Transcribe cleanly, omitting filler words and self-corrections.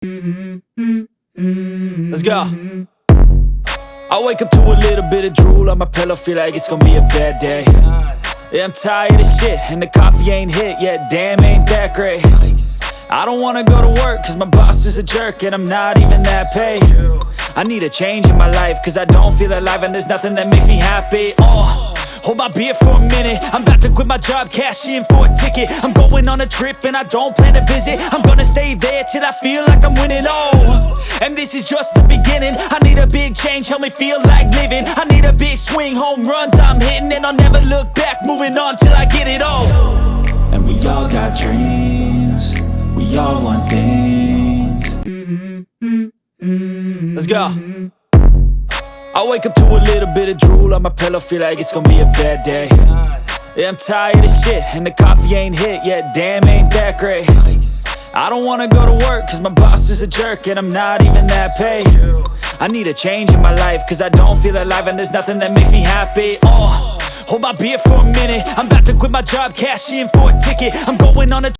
Let's go. I wake up to a little bit of drool on my pillow, feel like it's gonna be a bad day. Yeah, I'm tired of shit, and the coffee ain't hit yet, damn, ain't that great. I don't wanna go to work, cause my boss is a jerk, and I'm not even that paid. I need a change in my life, cause I don't feel alive, and there's nothing that makes me happy. Hold my beer for a minute, I'm about to quit my job, cash in for a ticket. I'm going on a trip and I don't plan to visit. I'm gonna stay there till I feel like I'm winning, and this is just the beginning. I need a big change, help me feel like living. I need a big swing, home runs I'm hitting, and I'll never look back, moving on till I get it all. And we all got dreams, we all want things. Let's go. I wake up to a little bit of drool on my pillow, feel like it's gonna be a bad day. Yeah, I'm tired of shit, and the coffee ain't hit yet, damn, ain't that great. I don't wanna go to work, cause my boss is a jerk, and I'm not even that paid. I need a change in my life, cause I don't feel alive, and there's nothing that makes me happy. Hold my beer for a minute, I'm about to quit my job, cash in for a ticket. I'm going on a